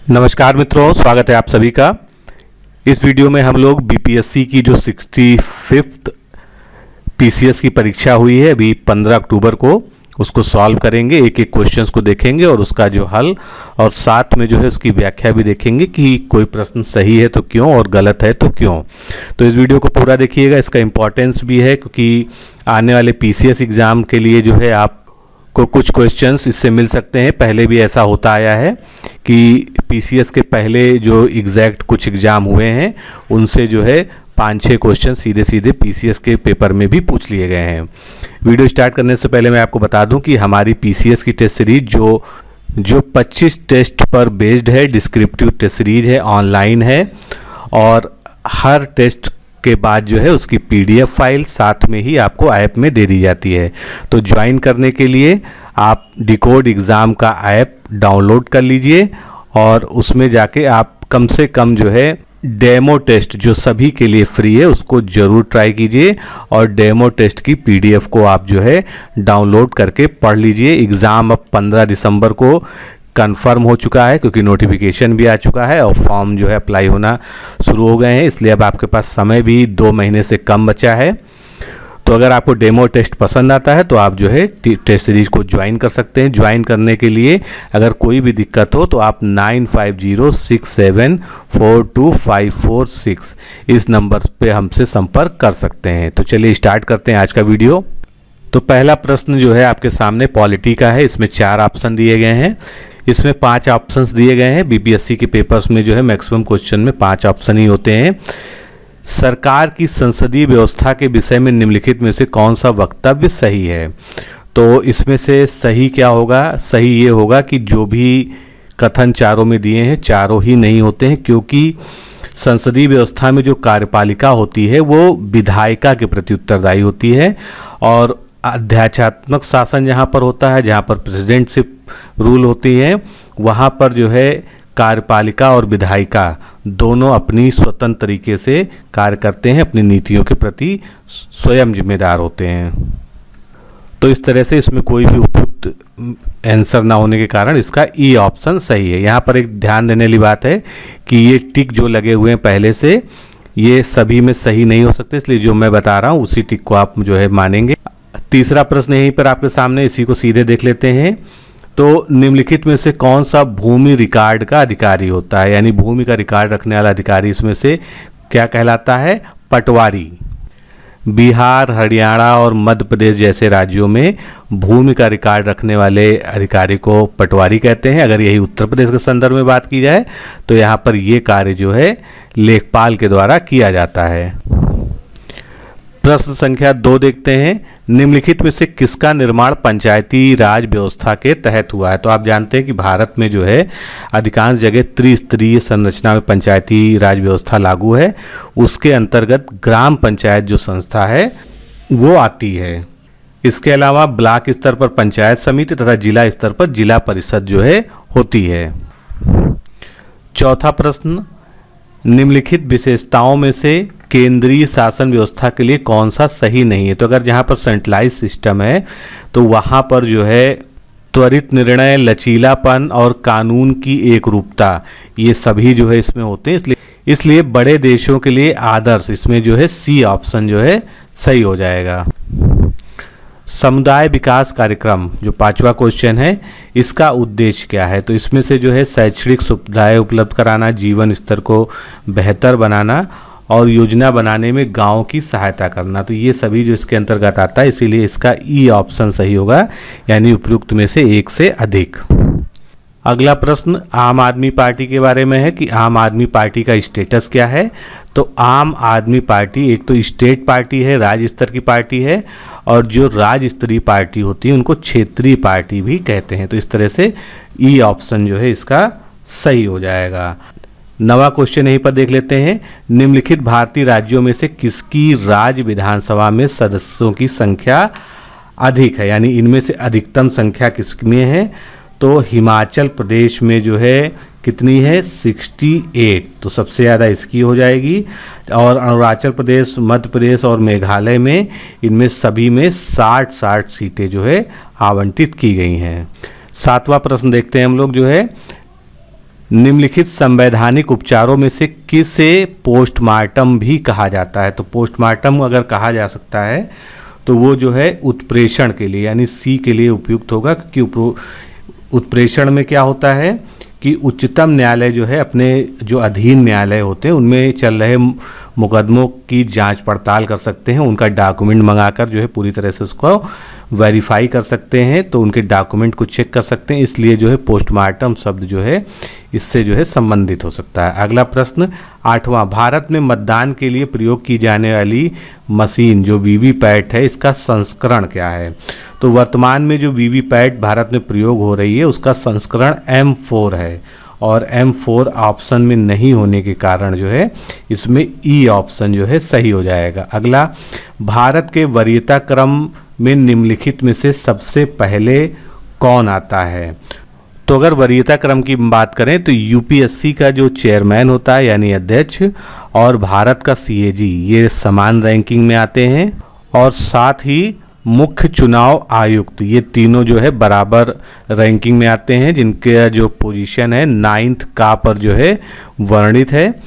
नमस्कार मित्रों, स्वागत है आप सभी का। इस वीडियो में हम लोग बीपीएससी की जो 65th पीसीएस की परीक्षा हुई है अभी 15 अक्टूबर को, उसको सॉल्व करेंगे। एक एक क्वेश्चंस को देखेंगे और उसका जो हल और साथ में जो है उसकी व्याख्या भी देखेंगे कि कोई प्रश्न सही है तो क्यों और गलत है तो क्यों। तो इस वीडियो को पूरा देखिएगा, इसका इम्पोर्टेंस भी है क्योंकि आने वाले पीसीएस एग्ज़ाम के लिए जो है आप को कुछ क्वेश्चंस इससे मिल सकते हैं। पहले भी ऐसा होता आया है कि पीसीएस के पहले जो एग्जैक्ट कुछ एग्ज़ाम हुए हैं उनसे जो है 5-6 क्वेश्चन सीधे सीधे पीसीएस के पेपर में भी पूछ लिए गए हैं। वीडियो स्टार्ट करने से पहले मैं आपको बता दूं कि हमारी पीसीएस की टेस्ट सीरीज जो 25 टेस्ट पर बेस्ड है, डिस्क्रिप्टिव टेस्ट सीरीज है, ऑनलाइन है और हर टेस्ट के बाद जो है उसकी पीडीएफ फाइल साथ में ही आपको ऐप में दे दी जाती है। तो ज्वाइन करने के लिए आप डिकोड एग्ज़ाम का ऐप डाउनलोड कर लीजिए और उसमें जाके आप कम से कम जो है डेमो टेस्ट जो सभी के लिए फ्री है उसको ज़रूर ट्राई कीजिए और डेमो टेस्ट की पीडीएफ को आप जो है डाउनलोड करके पढ़ लीजिए। एग्ज़ाम अब 15 दिसंबर को कंफर्म हो चुका है क्योंकि नोटिफिकेशन भी आ चुका है और फॉर्म जो है अप्लाई होना शुरू हो गए हैं, इसलिए अब आपके पास समय भी 2 महीने से कम बचा है। तो अगर आपको डेमो टेस्ट पसंद आता है तो आप जो है टेस्ट सीरीज को ज्वाइन कर सकते हैं। ज्वाइन करने के लिए अगर कोई भी दिक्कत हो तो आप 9506742546 इस नंबर पे हमसे संपर्क कर सकते हैं। तो चलिए स्टार्ट करते हैं आज का वीडियो। तो पहला प्रश्न जो है आपके सामने पॉलिटी का है। इसमें 4 ऑप्शन दिए गए हैं, इसमें 5 ऑप्शंस दिए गए हैं। बीपीएससी के पेपर्स में जो है मैक्सिमम क्वेश्चन में 5 ऑप्शन ही होते हैं। सरकार की संसदीय व्यवस्था के विषय में निम्नलिखित में से कौन सा वक्तव्य सही है? तो इसमें से सही क्या होगा? सही ये होगा कि जो भी कथन चारों में दिए हैं चारों ही नहीं होते हैं, क्योंकि संसदीय व्यवस्था में जो कार्यपालिका होती है वो विधायिका के प्रति उत्तरदायी होती है और अध्याचात्मक शासन जहाँ पर होता है, जहाँ पर प्रेसिडेंटशिप रूल होती है, वहाँ पर जो है कार्यपालिका और विधायिका दोनों अपनी स्वतंत्र तरीके से कार्य करते हैं, अपनी नीतियों के प्रति स्वयं जिम्मेदार होते हैं। तो इस तरह से इसमें कोई भी उपयुक्त आंसर ना होने के कारण इसका ई ऑप्शन सही है। यहाँ पर एक ध्यान देने वाली बात है कि ये टिक जो लगे हुए हैं पहले से, ये सभी में सही नहीं हो सकते, इसलिए जो मैं बता रहा हूँ उसी टिक को आप जो है मानेंगे। तीसरा प्रश्न यहीं पर आपके सामने, इसी को सीधे देख लेते हैं। तो निम्नलिखित में से कौन सा भूमि रिकॉर्ड का अधिकारी होता है? यानी भूमि का रिकॉर्ड रखने वाला अधिकारी इसमें से क्या कहलाता है? पटवारी। बिहार, हरियाणा और मध्य प्रदेश जैसे राज्यों में भूमि का रिकॉर्ड रखने वाले अधिकारी को पटवारी कहते हैं। अगर यही उत्तर प्रदेश के संदर्भ में बात की जाए तो यहाँ पर ये कार्य जो है लेखपाल के द्वारा किया जाता है। प्रश्न संख्या 2 देखते हैं। निम्नलिखित में से किसका निर्माण पंचायती राज व्यवस्था के तहत हुआ है? तो आप जानते हैं कि भारत में जो है अधिकांश जगह त्रिस्तरीय संरचना में पंचायती राज व्यवस्था लागू है। उसके अंतर्गत ग्राम पंचायत जो संस्था है वो आती है। इसके अलावा ब्लॉक स्तर पर पंचायत समिति तथा जिला स्तर पर जिला परिषद जो है होती है। चौथा प्रश्न, निम्नलिखित विशेषताओं में से केंद्रीय शासन व्यवस्था के लिए कौन सा सही नहीं है? तो अगर जहाँ पर सेंट्रलाइज सिस्टम है तो वहाँ पर जो है त्वरित निर्णय, लचीलापन और कानून की एकरूपता, ये सभी जो है इसमें होते हैं, इसलिए बड़े देशों के लिए आदर्श, इसमें जो है सी ऑप्शन जो है सही हो जाएगा। समुदाय विकास कार्यक्रम जो 5वां क्वेश्चन है, इसका उद्देश्य क्या है? तो इसमें से जो है शैक्षणिक सुविधाएं उपलब्ध कराना, जीवन स्तर को बेहतर बनाना और योजना बनाने में गांव की सहायता करना। तो ये सभी जो इसके अंतर्गत आता है, इसीलिए इसका ई ऑप्शन सही होगा, यानी उपयुक्त में से एक से अधिक। अगला प्रश्न आम आदमी पार्टी के बारे में है कि आम आदमी पार्टी का स्टेटस क्या है? तो आम आदमी पार्टी एक तो स्टेट पार्टी है, राज्य स्तर की पार्टी है, और जो राज्य स्तरीय पार्टी होती है उनको क्षेत्रीय पार्टी भी कहते हैं। तो इस तरह से ई ऑप्शन जो है इसका सही हो जाएगा। 9वां क्वेश्चन यहीं पर देख लेते हैं। निम्नलिखित भारतीय राज्यों में से किसकी राज्य विधानसभा में सदस्यों की संख्या अधिक है? यानी इनमें से अधिकतम संख्या किसमें है? तो हिमाचल प्रदेश में जो है कितनी है? 68, तो सबसे ज़्यादा इसकी हो जाएगी। और अरुणाचल प्रदेश, मध्य प्रदेश और मेघालय में इनमें सभी में 60 सीटें जो है आवंटित की गई हैं। 7वां प्रश्न देखते हैं हम लोग जो है निम्नलिखित संवैधानिक उपचारों में से किसे पोस्टमार्टम भी कहा जाता है? तो पोस्टमार्टम अगर कहा जा सकता है तो वो जो है उत्प्रेषण के लिए यानी सी के लिए उपयुक्त होगा, क्योंकि उत्प्रेषण में क्या होता है कि उच्चतम न्यायालय जो है अपने जो अधीन न्यायालय होते हैं उनमें चल रहे मुकदमों की जांच पड़ताल कर सकते हैं, उनका डॉक्यूमेंट मंगाकर जो है पूरी तरह से उसको वेरीफाई कर सकते हैं, तो उनके डॉक्यूमेंट को चेक कर सकते हैं, इसलिए जो है पोस्टमार्टम शब्द जो है इससे जो है संबंधित हो सकता है। अगला प्रश्न 8वां, भारत में मतदान के लिए प्रयोग की जाने वाली मशीन जो वीवीपैट है इसका संस्करण क्या है? तो वर्तमान में जो वीवीपैट भारत में प्रयोग हो रही है उसका संस्करण M4 है और M4 ऑप्शन में नहीं होने के कारण जो है इसमें ई ऑप्शन जो है सही हो जाएगा। अगला, भारत के वरीयता क्रम में निम्नलिखित में से सबसे पहले कौन आता है? तो अगर वरीयता क्रम की बात करें तो यूपीएससी का जो चेयरमैन होता है यानी अध्यक्ष और भारत का सीएजी ये समान रैंकिंग में आते हैं और साथ ही मुख्य चुनाव आयुक्त ये तीनों जो है बराबर रैंकिंग में आते हैं, जिनके जो पोजीशन है 9th का पर जो है वर्णित है।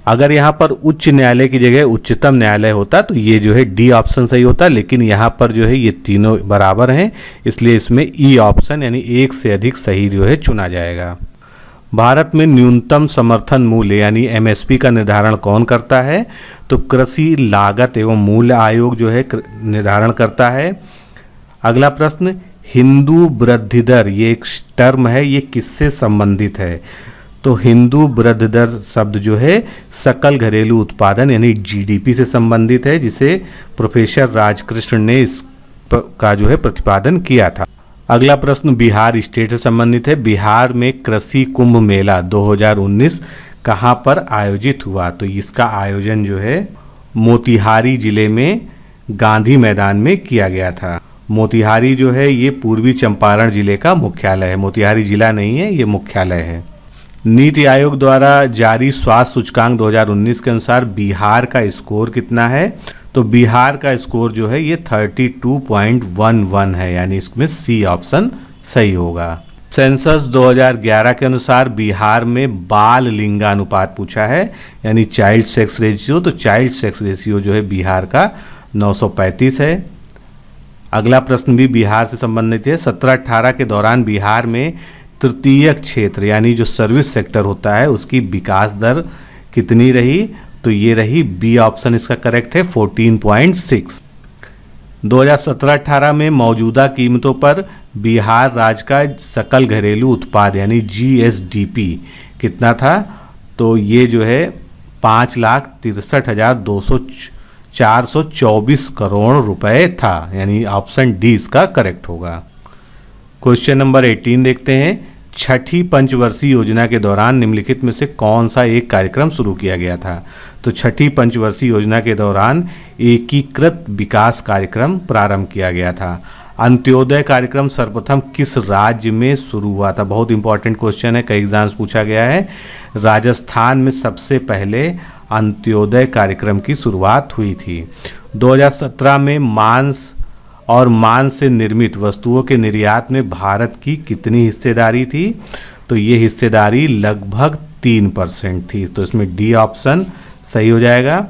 अगर यहाँ पर उच्च न्यायालय की जगह उच्चतम न्यायालय होता तो ये जो है डी ऑप्शन सही होता, लेकिन यहाँ पर जो है ये तीनों बराबर हैं, इसलिए इसमें ई ऑप्शन यानी एक से अधिक सही जो है चुना जाएगा। भारत में न्यूनतम समर्थन मूल्य यानी एमएसपी का निर्धारण कौन करता है? तो कृषि लागत एवं मूल्य आयोग जो है निर्धारण करता है। अगला प्रश्न, हिंदू वृद्धि दर ये एक टर्म है, ये किससे संबंधित है? तो हिंदू वृद्धि दर शब्द जो है सकल घरेलू उत्पादन यानी जीडीपी से संबंधित है, जिसे प्रोफेसर राजकृष्ण ने इसका जो है प्रतिपादन किया था। अगला प्रश्न बिहार स्टेट से संबंधित है। बिहार में कृषि कुंभ मेला 2019 कहाँ पर आयोजित हुआ? तो इसका आयोजन जो है मोतिहारी जिले में गांधी मैदान में किया गया था। मोतिहारी जो है ये पूर्वी चंपारण जिले का मुख्यालय है, मोतिहारी जिला नहीं है, ये मुख्यालय है। नीति आयोग द्वारा जारी स्वास्थ्य सूचकांक 2019 के अनुसार बिहार का स्कोर कितना है? तो बिहार का स्कोर जो है ये 32.11 है, यानी इसमें सी ऑप्शन सही होगा। सेंसस 2011 के अनुसार बिहार में बाल लिंगानुपात पूछा है यानी चाइल्ड सेक्स रेशियो, तो चाइल्ड सेक्स रेशियो जो है बिहार का 935 है। अगला प्रश्न भी बिहार से संबंधित है। 17-18 के दौरान बिहार में तृतीय क्षेत्र यानी जो सर्विस सेक्टर होता है उसकी विकास दर कितनी रही? तो ये रही बी ऑप्शन इसका करेक्ट है 14.6। 2017-18 में मौजूदा कीमतों पर बिहार राज्य का सकल घरेलू उत्पाद यानी जीएसडीपी कितना था? तो ये जो है 5,63,424 करोड़ रुपए था, यानी ऑप्शन डी इसका करेक्ट होगा। क्वेश्चन नंबर 18 देखते हैं। छठी पंचवर्षीय योजना के दौरान निम्नलिखित में से कौन सा एक कार्यक्रम शुरू किया गया था? तो छठी पंचवर्षीय योजना के दौरान एकीकृत विकास कार्यक्रम प्रारंभ किया गया था। अंत्योदय कार्यक्रम सर्वप्रथम किस राज्य में शुरू हुआ था? बहुत इंपॉर्टेंट क्वेश्चन है, कई एग्जाम्स पूछा गया है। राजस्थान में सबसे पहले अंत्योदय कार्यक्रम की शुरुआत हुई थी। 2017 में मांस और मांस से निर्मित वस्तुओं के निर्यात में भारत की कितनी हिस्सेदारी थी? तो ये हिस्सेदारी लगभग 3% थी, तो इसमें डी ऑप्शन सही हो जाएगा।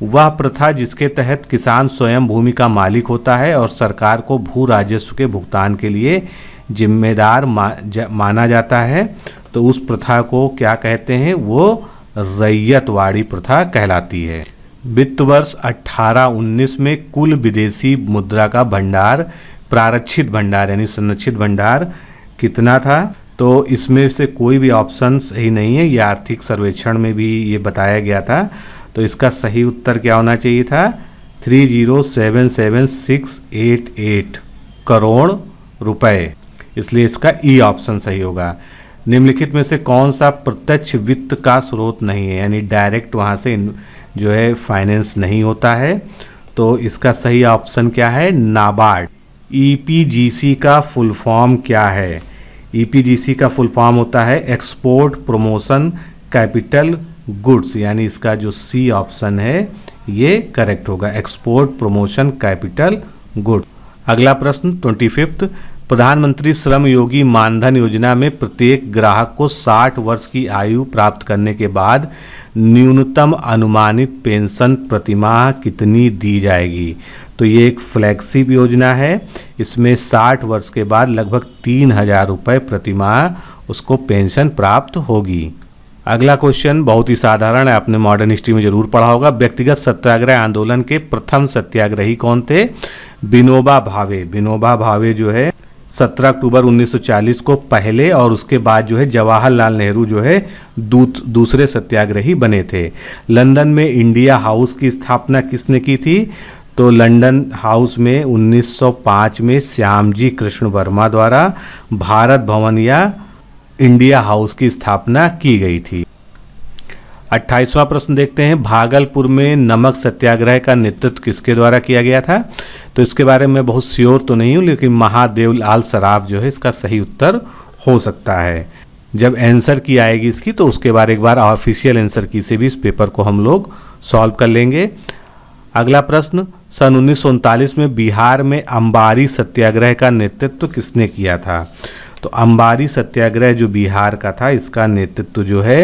वह प्रथा जिसके तहत किसान स्वयं भूमि का मालिक होता है और सरकार को भू राजस्व के भुगतान के लिए जिम्मेदार माना जाता है, तो उस प्रथा को क्या कहते हैं? वो रैयतवाड़ी प्रथा कहलाती है। वित्त वर्ष 18-19 में कुल विदेशी मुद्रा का भंडार, प्रारक्षित भंडार यानी संरक्षित भंडार कितना था? तो इसमें से कोई भी ऑप्शन सही नहीं है, ये आर्थिक सर्वेक्षण में भी ये बताया गया था, तो इसका सही उत्तर क्या होना चाहिए था? 30,77,688 करोड़ रुपए, इसलिए इसका ई ऑप्शन सही होगा। निम्नलिखित में से कौन सा प्रत्यक्ष वित्त का स्रोत नहीं है, यानी डायरेक्ट वहाँ से जो है फाइनेंस नहीं होता है? तो इसका सही ऑप्शन क्या है? नाबार्ड। ईपीजीसी का फुल फॉर्म क्या है? ईपीजीसी का फुल फॉर्म होता है एक्सपोर्ट प्रमोशन कैपिटल गुड्स, यानी इसका जो सी ऑप्शन है ये करेक्ट होगा, एक्सपोर्ट प्रमोशन कैपिटल गुड। अगला प्रश्न 25, प्रधानमंत्री श्रम योगी मानधन योजना में प्रत्येक ग्राहक को 60 वर्ष की आयु प्राप्त करने के बाद न्यूनतम अनुमानित पेंशन प्रतिमाह कितनी दी जाएगी। तो ये एक फ्लैगशिप योजना है, इसमें 60 वर्ष के बाद लगभग 3,000 रुपये प्रतिमाह उसको पेंशन प्राप्त होगी। अगला क्वेश्चन बहुत ही साधारण है, आपने मॉडर्न हिस्ट्री में जरूर पढ़ा होगा। व्यक्तिगत सत्याग्रह आंदोलन के प्रथम सत्याग्रही कौन थे? विनोबा भावे। विनोबा भावे जो है 17 अक्टूबर 1940 को पहले और उसके बाद जो है जवाहरलाल नेहरू जो है दूसरे सत्याग्रही बने थे। लंदन में इंडिया हाउस की स्थापना किसने की थी? तो लंदन हाउस में 1905 में श्यामजी कृष्ण वर्मा द्वारा भारत भवन या इंडिया हाउस की स्थापना की गई थी। 28वां प्रश्न देखते हैं, भागलपुर में नमक सत्याग्रह का नेतृत्व किसके द्वारा किया गया था? तो इसके बारे में बहुत श्योर तो नहीं हूँ, लेकिन महादेवलाल सराफ जो है इसका सही उत्तर हो सकता है। जब आंसर की आएगी इसकी तो उसके बाद एक बार ऑफिशियल आंसर की से भी इस पेपर को हम लोग सॉल्व कर लेंगे। अगला प्रश्न, सन 1939 में बिहार में अंबारी सत्याग्रह का नेतृत्व किसने किया था? तो अंबारी सत्याग्रह जो बिहार का था इसका नेतृत्व जो है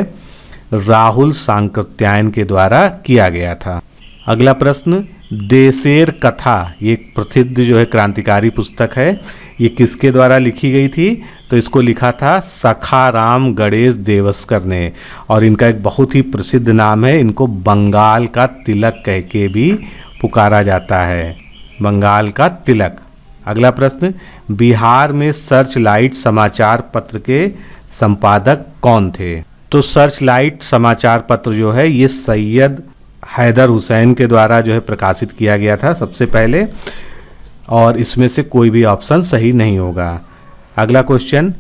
राहुल सांकृत्यायन के द्वारा किया गया था। अगला प्रश्न, देशेर कथा ये एक प्रसिद्ध जो है क्रांतिकारी पुस्तक है, ये किसके द्वारा लिखी गई थी? तो इसको लिखा था सखाराम गणेश देवस्कर ने, और इनका एक बहुत ही प्रसिद्ध नाम है, इनको बंगाल का तिलक कह के भी पुकारा जाता है, बंगाल का तिलक। अगला प्रश्न, बिहार में सर्च लाइट समाचार पत्र के संपादक कौन थे? तो सर्च लाइट समाचार पत्र जो है ये सैयद हैदर हुसैन के द्वारा जो है प्रकाशित किया गया था सबसे पहले, और इसमें से कोई भी ऑप्शन सही नहीं होगा। अगला क्वेश्चन,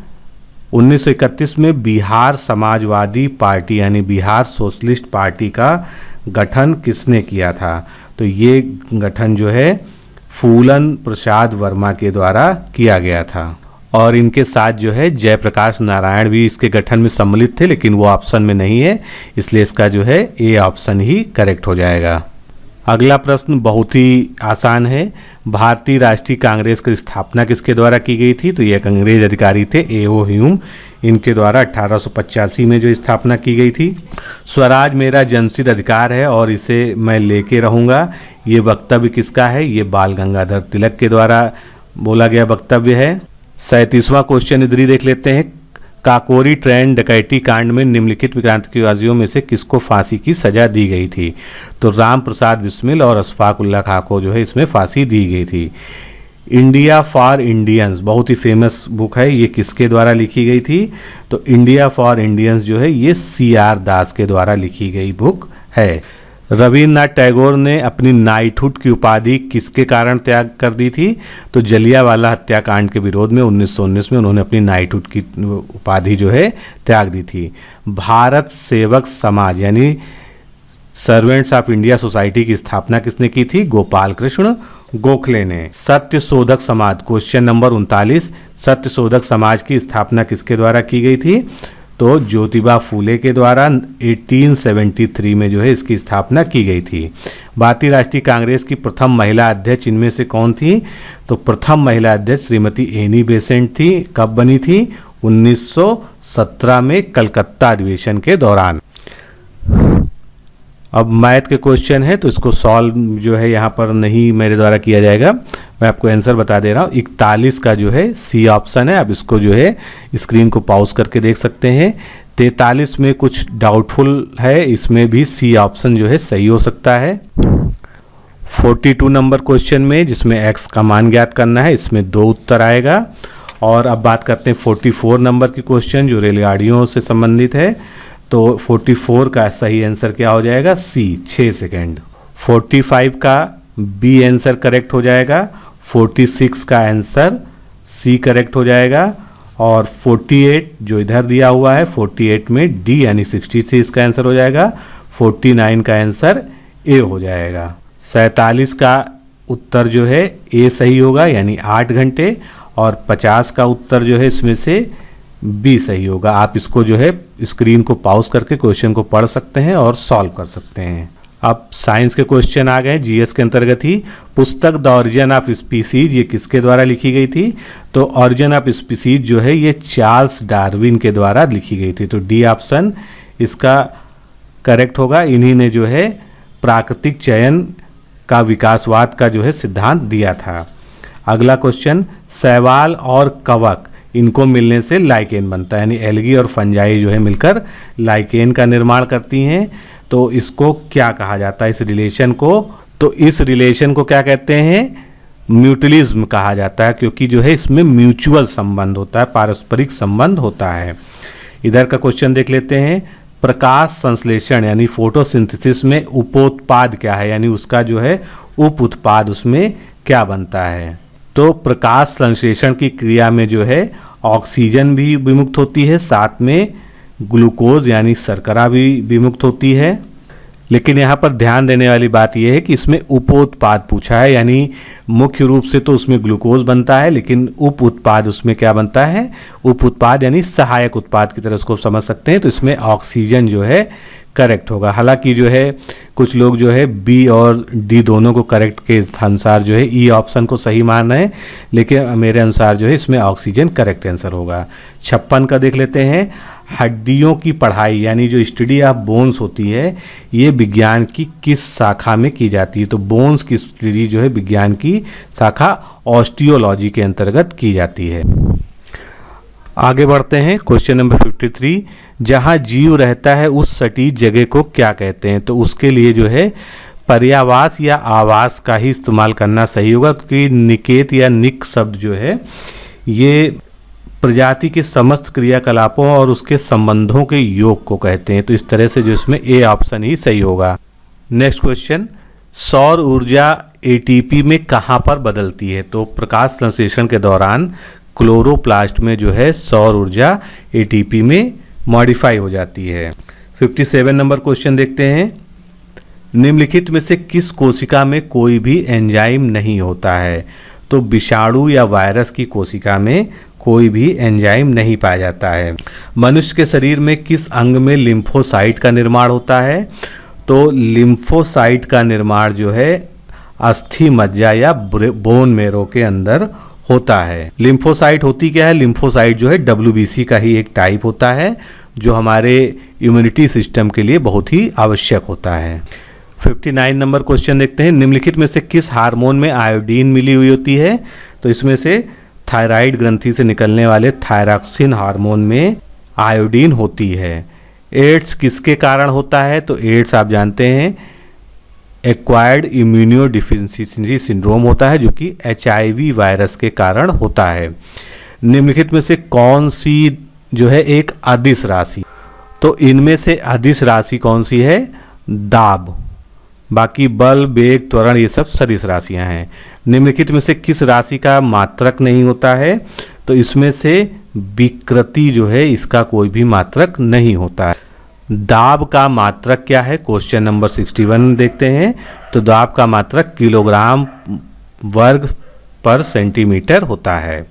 1931 में बिहार समाजवादी पार्टी यानी बिहार सोशलिस्ट पार्टी का गठन किसने किया था? तो ये गठन जो है फूलन प्रसाद वर्मा के द्वारा किया गया था, और इनके साथ जो है जयप्रकाश नारायण भी इसके गठन में सम्मिलित थे, लेकिन वो ऑप्शन में नहीं है, इसलिए इसका जो है ए ऑप्शन ही करेक्ट हो जाएगा। अगला प्रश्न बहुत ही आसान है, भारतीय राष्ट्रीय कांग्रेस की स्थापना किसके द्वारा की गई थी? तो ये एक अंग्रेज अधिकारी थे ए.ओ. ह्यूम, इनके द्वारा 1885 में जो स्थापना की गई थी। स्वराज मेरा जनसिद्ध अधिकार है और इसे मैं लेके रहूँगा, ये वक्तव्य किसका है? ये बाल गंगाधर तिलक के द्वारा बोला गया वक्तव्य है। 37वां क्वेश्चन इधर ही देख लेते हैं, काकोरी ट्रेन डकैती कांड में निम्नलिखित क्रांतिकारियों में से किसको फांसी की सजा दी गई थी? तो राम प्रसाद बिस्मिल और अशफाक उल्लाह खां को जो है इसमें फांसी दी गई थी। इंडिया फॉर इंडियंस बहुत ही फेमस बुक है, ये किसके द्वारा लिखी गई थी? तो इंडिया फॉर इंडियंस जो है ये C.R. दास के द्वारा लिखी गई बुक है। रविन्द्रनाथ टैगोर ने अपनी नाइटहुड की उपाधि किसके कारण त्याग कर दी थी? तो जलियांवाला हत्याकांड के विरोध में 1919 में उन्होंने अपनी नाइटहुड की उपाधि जो है त्याग दी थी। भारत सेवक समाज यानी सर्वेंट्स ऑफ इंडिया सोसाइटी की स्थापना किसने की थी? गोपाल कृष्ण गोखले ने। सत्य शोधक समाज क्वेश्चन नंबर 39, सत्य शोधक समाज की स्थापना किसके द्वारा की गई थी? तो ज्योतिबा फूले के द्वारा 1873 में जो है इसकी स्थापना की गई थी। भारतीय राष्ट्रीय कांग्रेस की प्रथम महिला अध्यक्ष इनमें से कौन थी? तो प्रथम महिला अध्यक्ष श्रीमती एनी बेसेंट थी। कब बनी थी? 1917 में कलकत्ता अधिवेशन के दौरान। अब मैथ के क्वेश्चन है तो इसको सॉल्व जो है यहाँ पर नहीं मेरे द्वारा किया जाएगा, मैं आपको आंसर बता दे रहा हूँ। 41 का जो है सी ऑप्शन है, अब इसको जो है स्क्रीन को पॉज करके देख सकते हैं। 43 में कुछ डाउटफुल है, इसमें भी सी ऑप्शन जो है सही हो सकता है। 42 नंबर क्वेश्चन में जिसमें x का मान ज्ञात करना है, इसमें 2 उत्तर आएगा। और अब बात करते हैं 44 नंबर की क्वेश्चन जो रेलगाड़ियों से संबंधित है, तो 44 का सही आंसर क्या हो जाएगा? सी 6 सेकेंड। 45 का बी आंसर करेक्ट हो जाएगा। 46 का आंसर सी करेक्ट हो जाएगा। और 48 जो इधर दिया हुआ है 48 में डी यानी 63 इसका आंसर हो जाएगा। 49 का आंसर ए हो जाएगा। 47 का उत्तर जो है ए सही होगा यानी 8 घंटे। और 50 का उत्तर जो है इसमें से बी सही होगा। आप इसको जो है स्क्रीन को पॉज करके क्वेश्चन को पढ़ सकते हैं और सॉल्व कर सकते हैं। अब साइंस के क्वेश्चन आ गए जीएस के अंतर्गत ही। पुस्तक द ऑरिजिन ऑफ स्पीसीज ये किसके द्वारा लिखी गई थी? तो ऑरिजिन ऑफ स्पीसीज जो है ये चार्ल्स डार्विन के द्वारा लिखी गई थी। तो डी ऑप्शन इसका करेक्ट होगा। इन्हीं ने जो है प्राकृतिक चयन का विकासवाद का जो है सिद्धांत दिया था। अगला क्वेश्चन, शैवाल और कवक इनको मिलने से लाइकेन बनता है, यानी एल्गी और फंजाई जो है मिलकर लाइकेन का निर्माण करती हैं। तो इसको क्या कहा जाता है इस रिलेशन को? तो इस रिलेशन को क्या कहते हैं? म्यूचुअलिज्म कहा जाता है, क्योंकि जो है इसमें म्यूचुअल संबंध होता है, पारस्परिक संबंध होता है। इधर का क्वेश्चन देख लेते हैं, प्रकाश संश्लेषण यानी फोटोसिंथेसिस में उपोत्पाद क्या है, यानी उसका जो है उप उत्पाद उसमें क्या बनता है? तो प्रकाश संश्लेषण की क्रिया में जो है ऑक्सीजन भी विमुक्त होती है, साथ में ग्लूकोज यानी शर्करा भी विमुक्त होती है। लेकिन यहाँ पर ध्यान देने वाली बात यह है कि इसमें उपोत्पाद पूछा है, यानी मुख्य रूप से तो उसमें ग्लूकोज बनता है, लेकिन उप उत्पाद उसमें क्या बनता है? उप उत्पाद यानी सहायक उत्पाद की तरह उसको समझ सकते हैं। तो इसमें ऑक्सीजन जो है करेक्ट होगा। हालांकि जो है कुछ लोग जो है बी और डी दोनों को करेक्ट के अनुसार जो है ई ऑप्शन को सही मान रहे हैं, लेकिन मेरे अनुसार जो है इसमें ऑक्सीजन करेक्ट आंसर होगा। 56 का देख लेते हैं, हड्डियों की पढ़ाई यानी जो स्टडी ऑफ बोन्स होती है ये विज्ञान की किस शाखा में की जाती है? तो बोन्स की स्टडी जो है विज्ञान की शाखा ऑस्टियोलॉजी के अंतर्गत की जाती है। आगे बढ़ते हैं, क्वेश्चन नंबर 53, जहां जीव रहता है उस सटीक जगह को क्या कहते हैं? तो उसके लिए जो है पर्यावास या आवास का ही इस्तेमाल करना सही होगा, क्योंकि निकेत या निक शब्द जो है ये प्रजाति के समस्त क्रियाकलापों और उसके संबंधों के योग को कहते हैं। तो इस तरह से जो इसमें ए ऑप्शन ही सही होगा। नेक्स्ट क्वेश्चन, सौर ऊर्जा एटीपी में कहाँ पर बदलती है? तो प्रकाश संश्लेषण के दौरान क्लोरोप्लास्ट में जो है सौर ऊर्जा एटीपी में मॉडिफाई हो जाती है। 57 नंबर क्वेश्चन देखते हैं, निम्नलिखित में से किस कोशिका में कोई भी एंजाइम नहीं होता है? तो विषाणु या वायरस की कोशिका में कोई भी एंजाइम नहीं पाया जाता है। मनुष्य के शरीर में किस अंग में लिम्फोसाइट का निर्माण होता है? तो लिम्फोसाइट का निर्माण जो है अस्थि मज्जा या बोन मेरो के अंदर होता है। लिम्फोसाइट होती क्या है? लिम्फोसाइट जो है WBC का ही एक टाइप होता है, जो हमारे इम्यूनिटी सिस्टम के लिए बहुत ही आवश्यक होता है। 59 नंबर क्वेश्चन देखते हैं, निम्नलिखित में से किस हार्मोन में आयोडीन मिली हुई होती है? तो इसमें से थायराइड ग्रंथि से निकलने वाले थायरॉक्सिन हार्मोन में आयोडीन होती है। एड्स किसके कारण होता है? तो एड्स आप जानते हैं एक्वायर्ड इम्यूनोडिफिशियंसी सिंड्रोम होता है, जो कि HIV वायरस के कारण होता है। निम्नलिखित में से कौन सी जो है एक अदिश राशि? तो इनमें से अदिश राशि कौन सी है? दाब। बाकी बल, वेग, त्वरण ये सब सदिश राशियां हैं। निम्नलिखित में से किस राशि का मात्रक नहीं होता है? तो इसमें से विकृति जो है इसका कोई भी मात्रक नहीं होता है। दाब का मात्रक क्या है? क्वेश्चन नंबर 61 देखते हैं। तो दाब का मात्रक किलोग्राम वर्ग पर सेंटीमीटर होता है।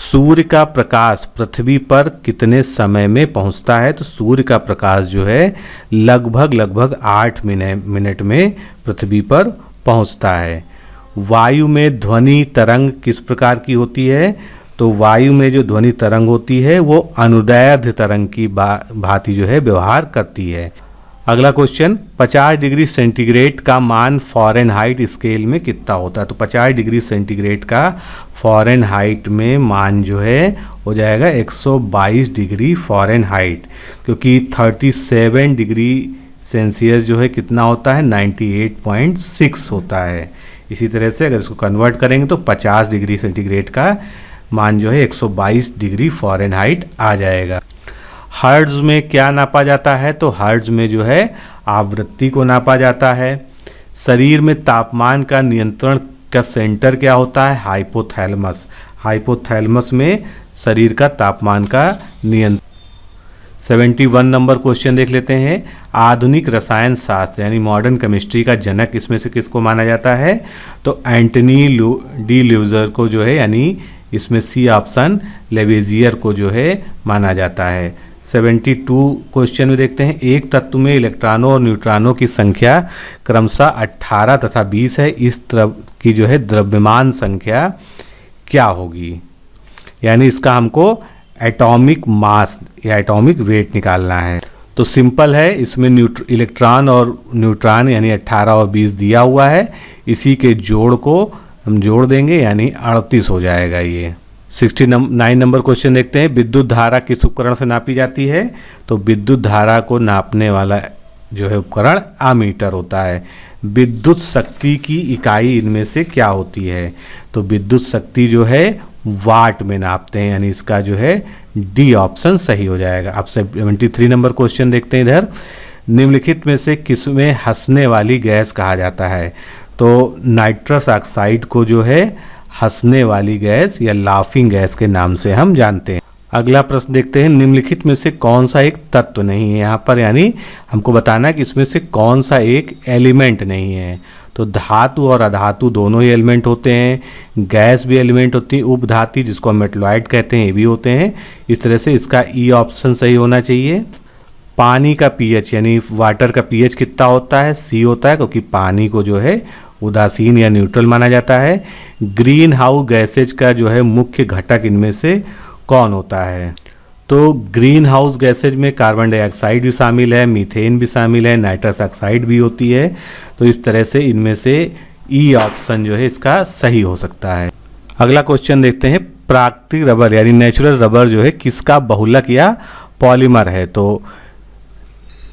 सूर्य का प्रकाश पृथ्वी पर कितने समय में पहुंचता है? तो सूर्य का प्रकाश जो है लगभग 8 मिनट में पृथ्वी पर पहुंचता है। वायु में ध्वनि तरंग किस प्रकार की होती है? तो वायु में जो ध्वनि तरंग होती है वो अनुदैर्ध्य तरंग की भांति जो है व्यवहार करती है। अगला क्वेश्चन, 50 डिग्री सेंटीग्रेड का मान फ़ारेनहाइट स्केल में कितना होता है? तो 50 डिग्री सेंटीग्रेड का फ़ारेनहाइट में मान जो है हो जाएगा 122 डिग्री फ़ारेनहाइट, क्योंकि 37 डिग्री सेल्सियस जो है कितना होता है? 98.6 होता है। इसी तरह से अगर इसको कन्वर्ट करेंगे तो 50 डिग्री सेंटीग्रेड का मान जो है 122 डिग्री फ़ारेनहाइट आ जाएगा। हर्ट्ज में क्या नापा जाता है? तो हर्ट्ज में जो है आवृत्ति को नापा जाता है। शरीर में तापमान का नियंत्रण का सेंटर क्या होता है? हाइपोथैलेमस। हाइपोथैलेमस में शरीर का तापमान का नियंत्रण। 71 नंबर क्वेश्चन देख लेते हैं, आधुनिक रसायन शास्त्र यानी मॉडर्न केमिस्ट्री का जनक इसमें से किसको माना जाता है? तो एंटनी डी ल्यूजर को जो है, यानी इसमें सी ऑप्शन लेवेजियर को जो है माना जाता है। 72 क्वेश्चन में देखते हैं, एक तत्व में इलेक्ट्रॉनों और न्यूट्रॉनों की संख्या क्रमशः 18 तथा 20 है, इस तरह की जो है द्रव्यमान संख्या क्या होगी। यानी इसका हमको एटॉमिक मास या एटॉमिक वेट निकालना है। तो सिंपल है, इसमें इलेक्ट्रॉन और न्यूट्रॉन यानी 18 और 20 दिया हुआ है, इसी के जोड़ को हम जोड़ देंगे यानी 38 हो जाएगा ये। 69 नंबर क्वेश्चन देखते हैं, विद्युत धारा किस उपकरण से नापी जाती है। तो विद्युत धारा को नापने वाला जो है उपकरण एमीटर होता है। विद्युत शक्ति की इकाई इनमें से क्या होती है। तो विद्युत शक्ति जो है वाट में नापते हैं, यानी इसका जो है डी ऑप्शन सही हो जाएगा। अब 73 नंबर क्वेश्चन देखते हैं इधर, निम्नलिखित में से किसमें हंसने वाली गैस कहा जाता है। तो नाइट्रस ऑक्साइड को जो है हंसने वाली गैस या लाफिंग गैस के नाम से हम जानते हैं। अगला प्रश्न देखते हैं, निम्नलिखित में से कौन सा एक तत्व नहीं है यहाँ पर, यानी हमको बताना है कि इसमें से कौन सा एक एलिमेंट नहीं है। तो धातु और अधातु दोनों ही एलिमेंट होते हैं, गैस भी एलिमेंट होती है, उपधातु जिसको हम मेटलॉइड कहते हैं ये भी होते हैं। इस तरह से इसका ई ऑप्शन सही होना चाहिए। पानी का पीएच यानी वाटर का पीएच कितना होता है, सी होता है, क्योंकि पानी को जो है उदासीन या न्यूट्रल माना जाता है। ग्रीन हाउस गैसेज का जो है मुख्य घटक इनमें से कौन होता है। तो ग्रीन हाउस गैसेज में कार्बन डाइऑक्साइड भी शामिल है, मीथेन भी शामिल है, नाइट्रस ऑक्साइड भी होती है। तो इस तरह से इनमें से ई ऑप्शन जो है इसका सही हो सकता है। अगला क्वेश्चन देखते हैं, प्राकृतिक रबर यानी नेचुरल रबर जो है किसका बहुलक या पॉलीमर है। तो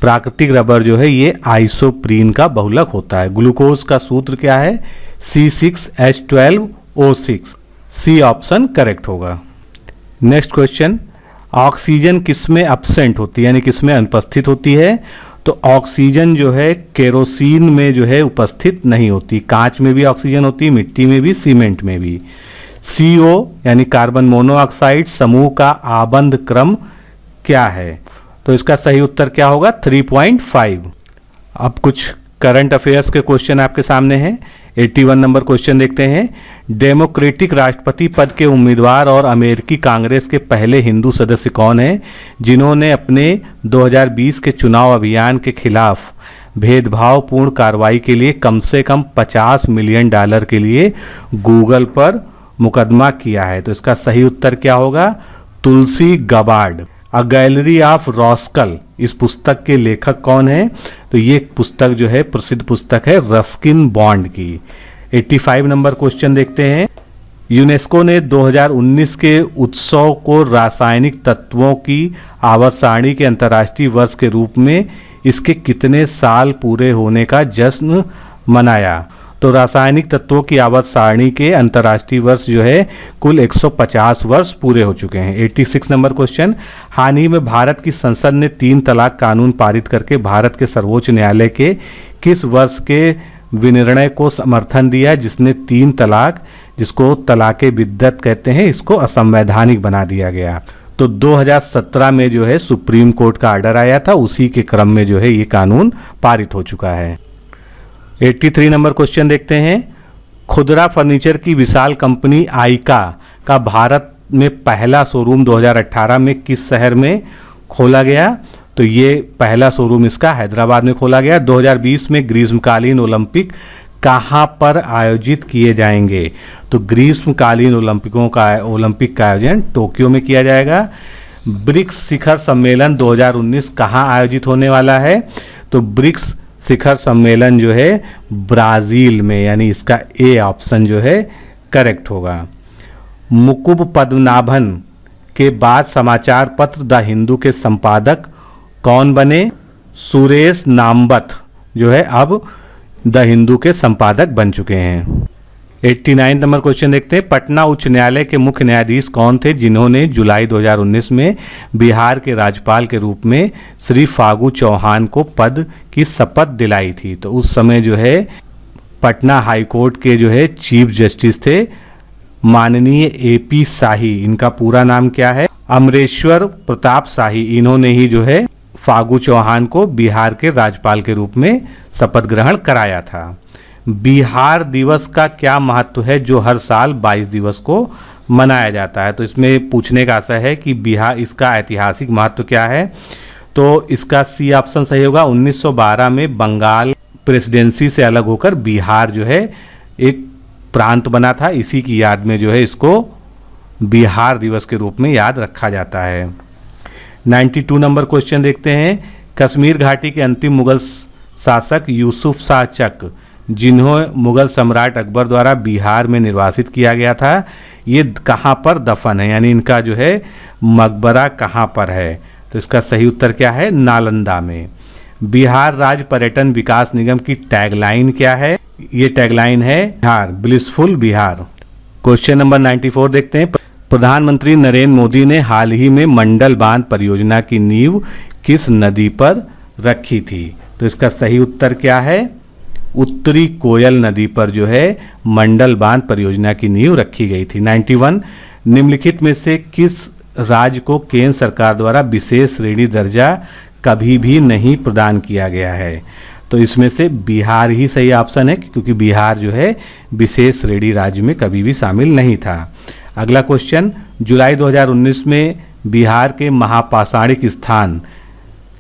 प्राकृतिक रबर जो है ये आइसोप्रीन का बहुलक होता है। ग्लूकोज का सूत्र क्या है, C6H12O6। सी ऑप्शन करेक्ट होगा। नेक्स्ट क्वेश्चन, ऑक्सीजन किसमें एब्सेंट होती है यानी किसमें अनुपस्थित होती है। तो ऑक्सीजन जो है केरोसिन में जो है उपस्थित नहीं होती, कांच में भी ऑक्सीजन होती है, मिट्टी में भी, सीमेंट में भी। CO यानी कार्बन मोनोऑक्साइड समूह का आबंध क्रम क्या है। तो इसका सही उत्तर क्या होगा, 3.5। अब कुछ करंट अफेयर्स के क्वेश्चन आपके सामने हैं। 81 नंबर क्वेश्चन देखते हैं, डेमोक्रेटिक राष्ट्रपति पद के उम्मीदवार और अमेरिकी कांग्रेस के पहले हिंदू सदस्य कौन हैं जिन्होंने अपने 2020 के चुनाव अभियान के खिलाफ भेदभावपूर्ण कार्रवाई के लिए कम से कम $50 मिलियन के लिए गूगल पर मुकदमा किया है। तो इसका सही उत्तर क्या होगा, Tulsi Gabbard. A gallery of rascal, इस पुस्तक के लेखक कौन है। तो ये पुस्तक जो है प्रसिद्ध पुस्तक है रस्किन बॉन्ड की। 85 नंबर क्वेश्चन देखते हैं, यूनेस्को ने 2019 के उत्सव को रासायनिक तत्वों की आवर्त सारणी के अंतर्राष्ट्रीय वर्ष के रूप में इसके कितने साल पूरे होने का जश्न मनाया। तो रासायनिक तत्वों की आवर्त सारणी के अंतर्राष्ट्रीय वर्ष जो है कुल 150 वर्ष पूरे हो चुके हैं। 86 नंबर क्वेश्चन, हाल ही में भारत की संसद ने 3 तलाक कानून पारित करके भारत के सर्वोच्च न्यायालय के किस वर्ष के विनिर्णय को समर्थन दिया जिसने 3 तलाक, जिसको तलाके बिद्दत कहते हैं, इसको असंवैधानिक बना दिया गया। तो 2017 में जो है सुप्रीम कोर्ट का ऑर्डर आया था, उसी के क्रम में जो है ये कानून पारित हो चुका है। 83 नंबर क्वेश्चन देखते हैं, खुदरा फर्नीचर की विशाल कंपनी आइका का भारत में पहला शोरूम 2018 में किस शहर में खोला गया। तो ये पहला शोरूम इसका हैदराबाद में खोला गया। 2020 में ग्रीष्मकालीन ओलंपिक कहाँ पर आयोजित किए जाएंगे। तो ग्रीष्मकालीन ओलंपिक का आयोजन टोक्यो में किया जाएगा। ब्रिक्स शिखर सम्मेलन 2019 कहाँ आयोजित होने वाला है। तो ब्रिक्स शिखर सम्मेलन जो है ब्राज़ील में, यानी इसका ए ऑप्शन जो है करेक्ट होगा। मुकुब पद्मनाभन के बाद समाचार पत्र द हिंदू के संपादक कौन बने। सुरेश नामवत जो है अब द हिंदू के संपादक बन चुके हैं। 89 नंबर क्वेश्चन देखते हैं, पटना उच्च न्यायालय के मुख्य न्यायाधीश कौन थे जिन्होंने जुलाई 2019 में बिहार के राज्यपाल के रूप में श्री फागू चौहान को पद की शपथ दिलाई थी। तो उस समय जो है पटना हाई कोर्ट के जो है चीफ जस्टिस थे माननीय AP शाही। इनका पूरा नाम क्या है, अमरेश्वर प्रताप शाही। इन्होंने ही जो है फागू चौहान को बिहार के राज्यपाल के रूप में शपथ ग्रहण कराया था। बिहार दिवस का क्या महत्व है जो हर साल 22 दिवस को मनाया जाता है। तो इसमें पूछने का आशय है कि बिहार, इसका ऐतिहासिक महत्व क्या है। तो इसका सी ऑप्शन सही होगा। 1912 में बंगाल प्रेसिडेंसी से अलग होकर बिहार जो है एक प्रांत बना था। इसी की याद में जो है इसको बिहार दिवस के रूप में याद रखा जाता है। 92 नंबर क्वेश्चन देखते हैं। कश्मीर घाटी के अंतिम मुगल शासक यूसुफ शाह चक, जिन्हें मुगल सम्राट अकबर द्वारा बिहार में निर्वासित किया गया था, ये कहाँ पर दफन है, यानी इनका जो है मकबरा कहाँ पर है। तो इसका सही उत्तर क्या है, नालंदा में। बिहार राज्य पर्यटन विकास निगम की टैगलाइन क्या है, ये टैगलाइन है Bihar blissful Bihar. Question number 94 देखते हैं। प्रधानमंत्री नरेंद्र मोदी ने हाल ही में मंडल बांध परियोजना की नींव किस नदी पर रखी थी। तो इसका सही उत्तर क्या है, उत्तरी कोयल नदी पर जो है मंडल बांध परियोजना की नींव रखी गई थी। 91, निम्नलिखित में से किस राज्य को केंद्र सरकार द्वारा विशेष श्रेणी दर्जा कभी भी नहीं प्रदान किया गया है। तो इसमें से बिहार ही सही ऑप्शन है, क्योंकि बिहार जो है विशेष श्रेणी राज्य में कभी भी शामिल नहीं था। अगला क्वेश्चन, जुलाई 2019 में बिहार के महापाषाणिक स्थान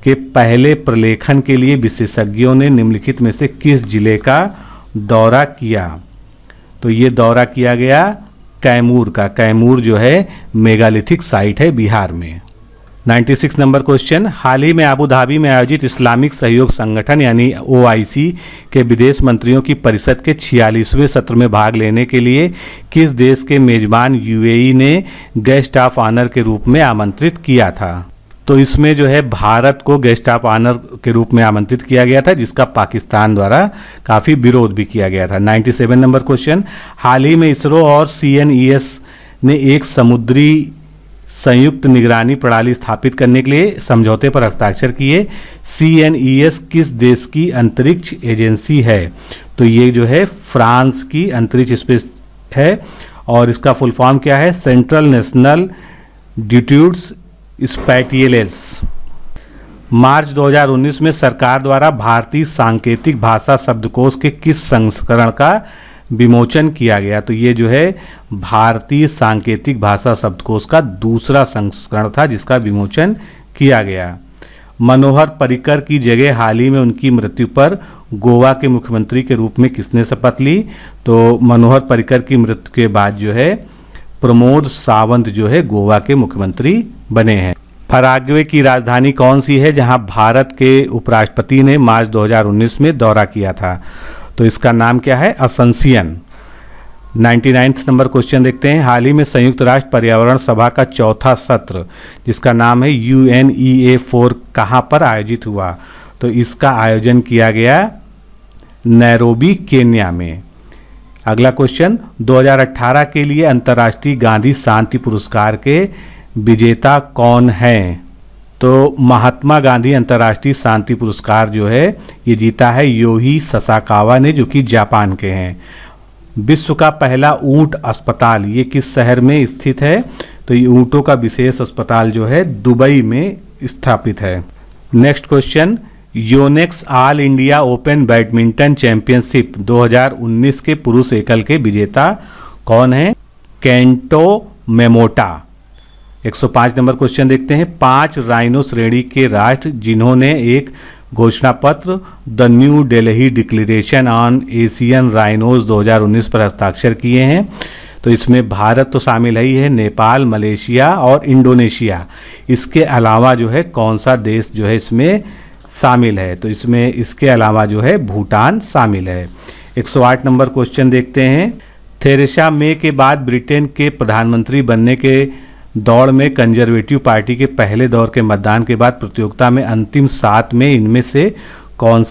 के पहले प्रलेखन के लिए विशेषज्ञों ने निम्नलिखित में से किस जिले का दौरा किया। तो ये दौरा किया गया कैमूर का। कैमूर जो है मेगालिथिक साइट है बिहार में। 96 नंबर क्वेश्चन, हाल ही में अबू धाबी में आयोजित इस्लामिक सहयोग संगठन यानी OIC के विदेश मंत्रियों की परिषद के 46वें सत्र में भाग लेने के लिए किस देश के मेजबान UAE ने गेस्ट ऑफ ऑनर के रूप में आमंत्रित किया था। तो इसमें जो है भारत को गेस्ट ऑफ ऑनर के रूप में आमंत्रित किया गया था, जिसका पाकिस्तान द्वारा काफ़ी विरोध भी किया गया था। 97 नंबर क्वेश्चन, हाल ही में इसरो और CNES ने एक समुद्री संयुक्त निगरानी प्रणाली स्थापित करने के लिए समझौते पर हस्ताक्षर किए। CNES किस देश की अंतरिक्ष एजेंसी है। तो ये जो है फ्रांस की अंतरिक्ष स्पेस है, और इसका फुल फॉर्म क्या है, सेंट्रल नेशनल डिट्यूड्स स्पैटियलेस। मार्च 2019 में सरकार द्वारा भारतीय सांकेतिक भाषा शब्दकोश के किस संस्करण का विमोचन किया गया। तो ये जो है भारतीय सांकेतिक भाषा शब्दकोश का दूसरा संस्करण था, जिसका विमोचन किया गया। मनोहर पर्रिकर की जगह हाल ही में उनकी मृत्यु पर गोवा के मुख्यमंत्री के रूप में किसने शपथ ली। तो मनोहर पर्रिकर की मृत्यु के बाद जो है प्रमोद सावंत जो है गोवा के मुख्यमंत्री बने हैं। पराग्वे की राजधानी कौन सी है, जहां भारत के उपराष्ट्रपति ने मार्च 2019 में दौरा किया था। तो इसका नाम क्या है, असंसियन। 99 नंबर क्वेश्चन देखते हैं। हाल ही में संयुक्त राष्ट्र पर्यावरण सभा का चौथा सत्र, जिसका नाम है UNEA4, कहाँ पर आयोजित हुआ। तो इसका आयोजन किया गया नैरोबी, केन्या में। अगला क्वेश्चन, 2018 के लिए अंतर्राष्ट्रीय गांधी शांति पुरस्कार के विजेता कौन हैं। तो महात्मा गांधी अंतर्राष्ट्रीय शांति पुरस्कार जो है ये जीता है योही ससाकावा ने, जो कि जापान के हैं। विश्व का पहला ऊंट अस्पताल ये किस शहर में स्थित है। तो ये ऊंटों का विशेष अस्पताल जो है दुबई में स्थापित है। Next question, Yonex all India open badminton championship 2019 के पुरुष एकल के विजेता कौन हैं। केंटो मेमोटा। 105 नंबर क्वेश्चन देखते हैं। 5 राइनो श्रेणी के राष्ट्र जिन्होंने एक घोषणा पत्र the new Delhi declaration on Asian rhinos 2019 पर हस्ताक्षर किए हैं। तो इसमें भारत तो शामिल ही है, नेपाल, मलेशिया और इंडोनेशिया। इसके अलावा जो है कौन सा देश जो है इसमें शामिल है। तो इसमें इसके अलावा जो है भूटान शामिल है। 108 नंबर क्वेश्चन देखते हैं। थेरेसा मे के बाद ब्रिटेन के प्रधानमंत्री बनने के दौड़ में कंजर्वेटिव पार्टी के पहले दौर के मतदान के बाद प्रतियोगिता में अंतिम 7 में इनमें से कौन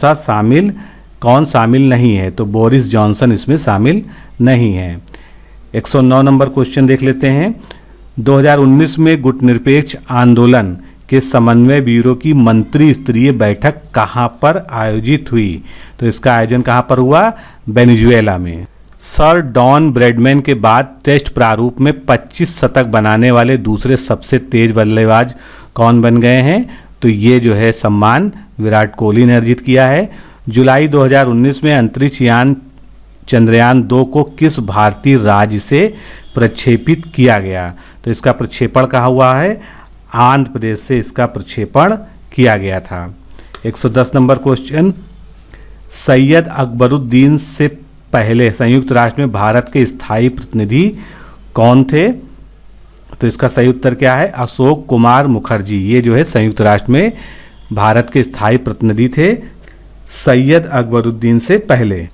शामिल नहीं है। तो बोरिस जॉनसन इसमें शामिल नहीं है। 109 नंबर क्वेश्चन देख लेते हैं। 2019 में गुटनिरपेक्ष आंदोलन के समन्वय ब्यूरो की मंत्री स्तरीय बैठक कहां पर आयोजित हुई। तो इसका आयोजन कहां पर हुआ, वेनेजुएला में। सर डॉन ब्रैडमैन के बाद टेस्ट प्रारूप में 25 शतक बनाने वाले दूसरे सबसे तेज बल्लेबाज कौन बन गए हैं। तो ये जो है सम्मान विराट कोहली ने अर्जित किया है। जुलाई 2019 में अंतरिक्ष यान चंद्रयान 2 को किस भारतीय राज्य से प्रक्षेपित किया गया? तो इसका प्रक्षेपण कहाँ हुआ है? आंध्र प्रदेश से इसका प्रक्षेपण किया गया था। 110 नंबर क्वेश्चन, सैयद अकबरुद्दीन से पहले संयुक्त राष्ट्र में भारत के स्थायी प्रतिनिधि कौन थे? तो इसका सही उत्तर क्या है? अशोक कुमार मुखर्जी। ये जो है संयुक्त राष्ट्र में भारत के स्थायी प्रतिनिधि थे सैयद अकबरुद्दीन से पहले।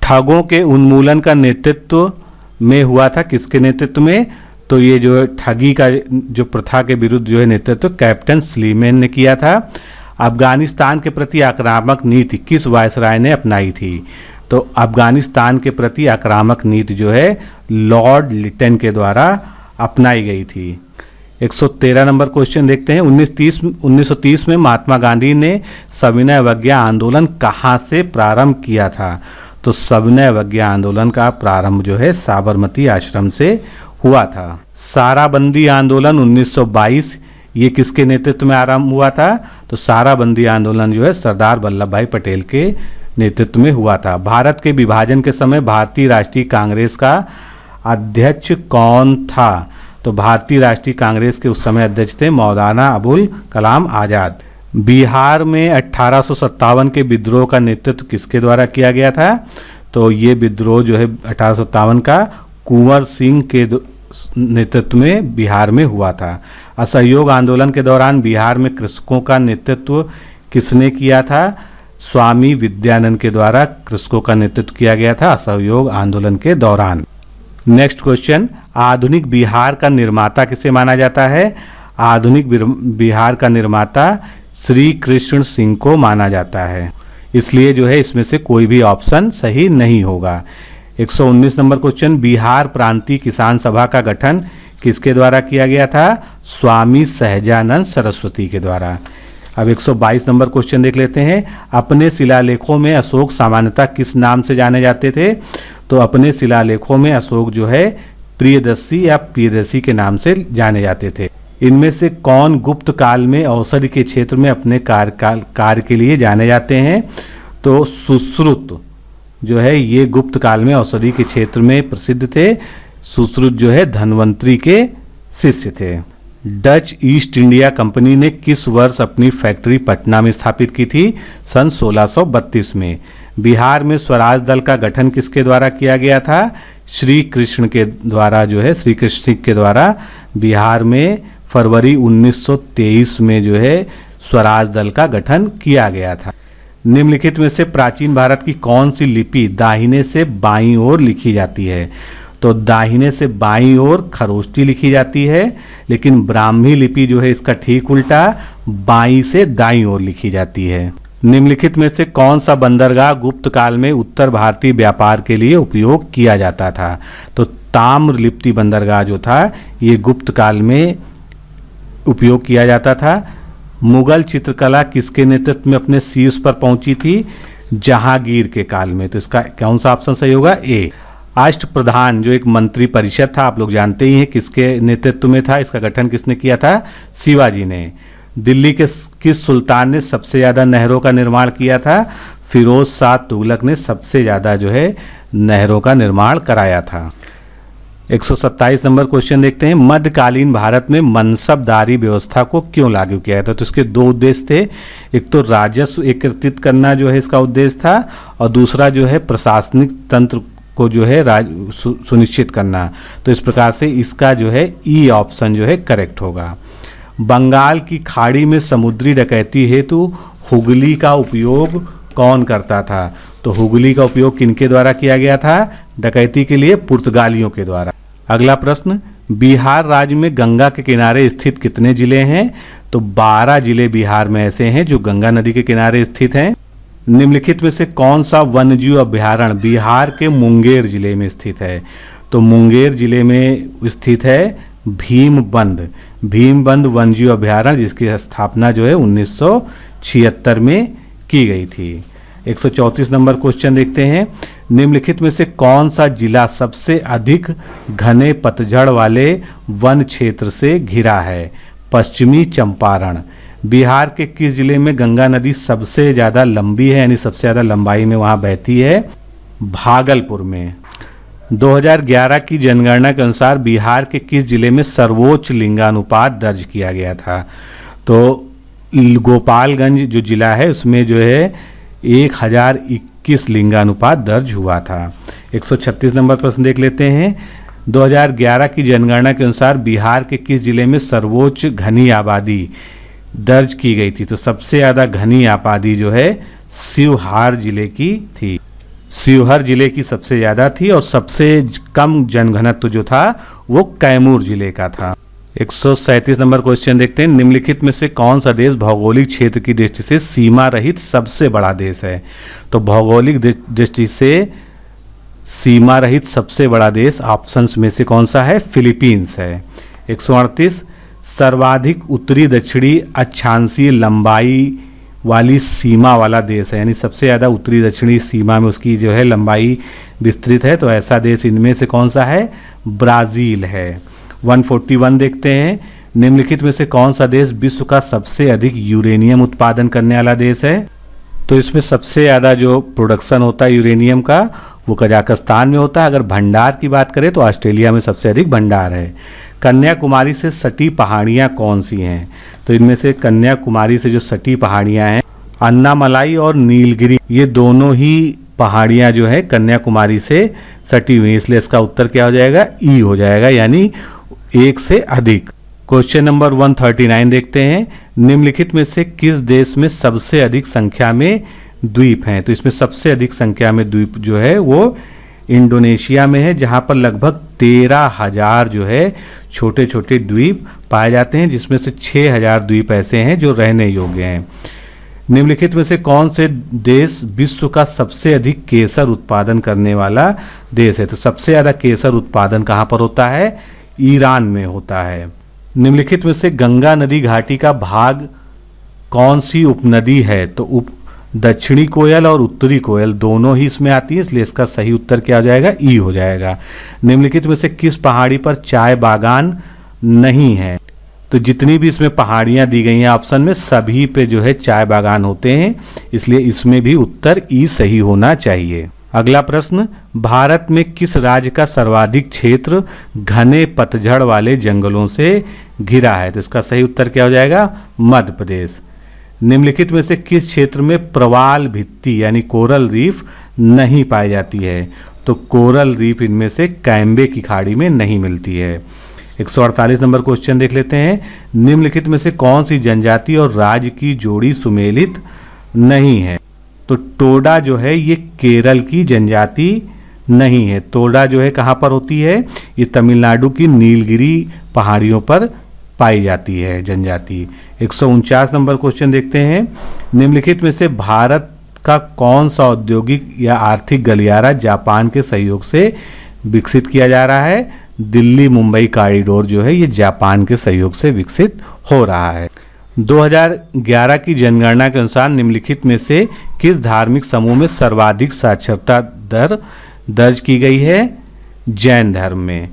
ठगों के उन्मूलन का नेतृत्व में हुआ था, किसके नेतृत्व में? तो ये जो ठगी का जो प्रथा के विरुद्ध जो है नेतृत्व कैप्टन स्लीमैन ने किया था। अफगानिस्तान के प्रति आक्रामक नीति किस वायसराय ने अपनाई थी? तो अफगानिस्तान के प्रति आक्रामक नीति जो है लॉर्ड लिटन के द्वारा अपनाई गई थी। 113 नंबर क्वेश्चन देखते हैं, 1930 में महात्मा गांधी ने सविनय अवज्ञा आंदोलन कहाँ से प्रारंभ किया था? तो सविनय अवज्ञा आंदोलन का प्रारंभ जो है साबरमती आश्रम से हुआ था। साराबंदी आंदोलन 1922 ये किसके नेतृत्व में आरंभ हुआ था? तो साराबंदी आंदोलन जो है सरदार वल्लभ भाई पटेल के नेतृत्व में हुआ था। भारत के विभाजन के समय भारतीय राष्ट्रीय कांग्रेस का अध्यक्ष कौन था? तो भारतीय राष्ट्रीय कांग्रेस के उस समय अध्यक्ष थे मौलाना अबुल कलाम आज़ाद। बिहार में 1857 के विद्रोह का नेतृत्व किसके द्वारा किया गया था? तो ये विद्रोह जो है 1857 का कुंवर सिंह के नेतृत्व में बिहार में हुआ था। असहयोग आंदोलन के दौरान बिहार में कृषकों का नेतृत्व किसने किया था? स्वामी विद्यानंद के द्वारा कृषकों का नेतृत्व किया गया था असहयोग आंदोलन के दौरान। नेक्स्ट क्वेश्चन, आधुनिक बिहार का निर्माता किसे माना जाता है? आधुनिक बिहार का निर्माता श्री कृष्ण सिंह को माना जाता है, इसलिए जो है इसमें से कोई भी ऑप्शन सही नहीं होगा। 119 नंबर क्वेश्चन, बिहार प्रांतीय किसान सभा का गठन किसके द्वारा किया गया था? स्वामी सहजानंद सरस्वती के द्वारा। अब 122 नंबर क्वेश्चन देख लेते हैं, अपने शिलालेखों में अशोक सामान्यतः किस नाम से जाने जाते थे? तो अपने शिलालेखों में अशोक जो है प्रियदर्शी या प्रियदर्शी के नाम से जाने जाते थे। इनमें से कौन गुप्त काल में औषधि के क्षेत्र में अपने कार्य के लिए जाने जाते हैं? तो सुश्रुत जो है ये गुप्त काल में औषधि के क्षेत्र में प्रसिद्ध थे। सुश्रुत जो है धन्वंतरी के शिष्य थे। डच ईस्ट इंडिया कंपनी ने किस वर्ष अपनी फैक्ट्री पटना में स्थापित की थी? सन 1632 में। बिहार में स्वराज दल का गठन किसके द्वारा किया गया था? श्री कृष्ण के द्वारा जो है श्री कृष्ण सिंह के द्वारा बिहार में फरवरी 1923 में जो है स्वराज दल का गठन किया गया था। निम्नलिखित में से प्राचीन भारत की कौन सी लिपि दाहिने से बाईं ओर लिखी जाती है? तो दाहिने से बाईं ओर खरोष्टी लिखी जाती है, लेकिन ब्राह्मी लिपि जो है इसका ठीक उल्टा बाईं से दाईं ओर लिखी जाती है। निम्नलिखित में से कौन सा बंदरगाह गुप्त काल में उत्तर भारतीय व्यापार के लिए उपयोग किया जाता था? तो ताम्रलिप्ति बंदरगाह जो था ये गुप्त काल में उपयोग किया जाता था। मुगल चित्रकला किसके नेतृत्व में अपने शीर्ष पर पहुंची थी? जहांगीर के काल में। तो इसका कौन सा ऑप्शन सही होगा? ए। अष्टप्रधान जो एक मंत्री परिषद था, आप लोग जानते ही हैं किसके नेतृत्व में था, इसका गठन किसने किया था? शिवाजी ने। दिल्ली के किस सुल्तान ने सबसे ज़्यादा नहरों का निर्माण किया था? फिरोज शाह तुगलक ने सबसे ज़्यादा जो है नहरों का निर्माण कराया था। 127 नंबर क्वेश्चन देखते हैं, मध्यकालीन भारत में मनसबदारी व्यवस्था को क्यों लागू किया था? तो इसके दो उद्देश्य थे, एक तो राजस्व एकत्रित करना जो है इसका उद्देश्य था, और दूसरा जो है प्रशासनिक तंत्र को जो है सुनिश्चित करना। तो इस प्रकार से इसका जो है ई ऑप्शन जो है करेक्ट होगा। बंगाल की खाड़ी में समुद्री डकैती हेतु हुगली का उपयोग कौन करता था? तो हुगली का उपयोग किनके द्वारा किया गया था डकैती के लिए? पुर्तगालियों के द्वारा। अगला प्रश्न, बिहार राज्य में गंगा के किनारे स्थित कितने जिले हैं? तो 12 जिले बिहार में ऐसे हैं जो गंगा नदी के किनारे स्थित हैं। निम्नलिखित में से कौन सा वन्यजीव अभ्यारण्य बिहार के मुंगेर जिले में स्थित है? तो मुंगेर जिले में स्थित है भीमबंध। भीमबंध वन्यजीव अभ्यारण्य जिसकी स्थापना जो है 1976 में की गई थी। 134 नंबर क्वेश्चन देखते हैं, निम्नलिखित में से कौन सा जिला सबसे अधिक घने पतझड़ वाले वन क्षेत्र से घिरा है? पश्चिमी चंपारण। बिहार के किस जिले में गंगा नदी सबसे ज़्यादा लंबी है, यानी सबसे ज़्यादा लंबाई में वहाँ बहती है? भागलपुर में। 2011 की जनगणना के अनुसार बिहार के किस जिले में सर्वोच्च लिंगानुपात दर्ज किया गया था? तो गोपालगंज जो जिला है उसमें जो है 1021 लिंगानुपात दर्ज हुआ था। 136 नंबर प्रश्न देख लेते हैं। 2011 की जनगणना के अनुसार बिहार के किस जिले में सर्वोच्च घनी आबादी दर्ज की गई थी? तो सबसे ज़्यादा घनी आबादी जो है शिवहर जिले की थी। शिवहर जिले की सबसे ज़्यादा थी और सबसे कम जनघनत्व जो था वो कैमूर जिले का था। 137 नंबर क्वेश्चन देखते हैं। निम्नलिखित में से कौन सा देश भौगोलिक क्षेत्र की दृष्टि से सीमा रहित सबसे बड़ा देश है? तो भौगोलिक दृष्टि से सीमा रहित सबसे बड़ा देश ऑप्शंस में से कौन सा है? फिलीपींस है। 138 सर्वाधिक उत्तरी दक्षिणी अक्षांशीय लंबाई वाली सीमा वाला देश है, यानी सबसे ज़्यादा उत्तरी दक्षिणी सीमा में उसकी जो है लंबाई विस्तृत है, तो ऐसा देश इनमें से कौन सा है? ब्राज़ील है। 141 देखते हैं। निम्नलिखित में से कौन सा देश विश्व का सबसे अधिक यूरेनियम उत्पादन करने वाला देश है? तो इसमें सबसे ज़्यादा जो प्रोडक्शन होता है यूरेनियम का वो कजाकिस्तान में होता है। अगर भंडार की बात करें तो ऑस्ट्रेलिया में सबसे अधिक भंडार है। कन्याकुमारी से सटी पहाड़ियाँ कौन सी हैं? तो इनमें से कन्याकुमारी से जो सटी पहाड़ियाँ हैं अन्नामलाई और नीलगिरी, ये दोनों ही पहाड़ियाँ जो है कन्याकुमारी से सटी हुई, इसलिए इसका उत्तर क्या हो जाएगा? ई हो जाएगा, यानी एक से अधिक। क्वेश्चन नंबर 139 देखते हैं। निम्नलिखित में से किस देश में सबसे अधिक संख्या में द्वीप हैं? तो इसमें सबसे अधिक संख्या में द्वीप जो है वो इंडोनेशिया में है, जहाँ पर लगभग 13,000 जो है छोटे छोटे द्वीप पाए जाते हैं, जिसमें से 6,000 द्वीप ऐसे हैं जो रहने योग्य हैं। निम्नलिखित में से कौन से देश विश्व का सबसे अधिक केसर उत्पादन करने वाला देश है? तो सबसे ज़्यादा केसर उत्पादन कहाँ पर होता है? ईरान में होता है। निम्नलिखित में से गंगा नदी घाटी का भाग कौन सी उपनदी है? तो दक्षिणी कोयल और उत्तरी कोयल दोनों ही इसमें आती है, इसलिए इसका सही उत्तर क्या हो जाएगा? ई हो जाएगा। निम्नलिखित में से किस पहाड़ी पर चाय बागान नहीं है? तो जितनी भी इसमें पहाड़ियाँ दी गई हैं ऑप्शन में सभी पे जो है चाय बागान होते हैं, इसलिए इसमें भी उत्तर ई सही होना चाहिए। अगला प्रश्न, भारत में किस राज्य का सर्वाधिक क्षेत्र घने पतझड़ वाले जंगलों से घिरा है? तो इसका सही उत्तर क्या हो जाएगा? मध्य प्रदेश। निम्नलिखित में से किस क्षेत्र में प्रवाल भित्ति यानी कोरल रीफ नहीं पाई जाती है? तो कोरल रीफ इनमें से कैम्बे की खाड़ी में नहीं मिलती है। 148 नंबर क्वेश्चन देख लेते हैं। निम्नलिखित में से कौन सी जनजाति और राज्य की जोड़ी सुमेलित नहीं है? तो टोडा जो है ये केरल की जनजाति नहीं है। टोडा जो है कहाँ पर होती है? ये तमिलनाडु की नीलगिरी पहाड़ियों पर पाई जाती है जनजाति। 149 नंबर क्वेश्चन देखते हैं। निम्नलिखित में से भारत का कौन सा औद्योगिक या आर्थिक गलियारा जापान के सहयोग से विकसित किया जा रहा है? दिल्ली मुंबई कॉरिडोर जो है ये जापान के सहयोग से विकसित हो रहा है। 2011 की जनगणना के अनुसार निम्नलिखित में से किस धार्मिक समूह में सर्वाधिक साक्षरता दर दर्ज की गई है? जैन धर्म में।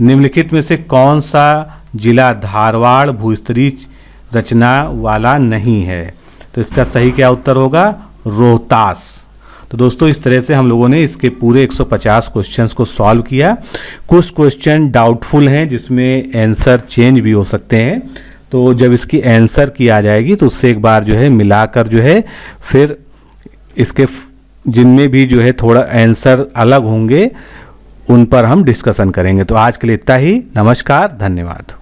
निम्नलिखित में से कौन सा जिला धारवाड़ भूस्तरीय रचना वाला नहीं है? तो इसका सही क्या उत्तर होगा? रोहतास। तो दोस्तों इस तरह से हम लोगों ने इसके पूरे 150 क्वेश्चंस को सॉल्व किया। कुछ क्वेश्चन डाउटफुल हैं जिसमें आंसर चेंज भी हो सकते हैं, तो जब इसकी आंसर की आ जाएगी तो उससे एक बार जो है मिलाकर जो है फिर इसके जिनमें भी जो है थोड़ा आंसर अलग होंगे उन पर हम डिस्कशन करेंगे। तो आज के लिए इतना ही। नमस्कार, धन्यवाद।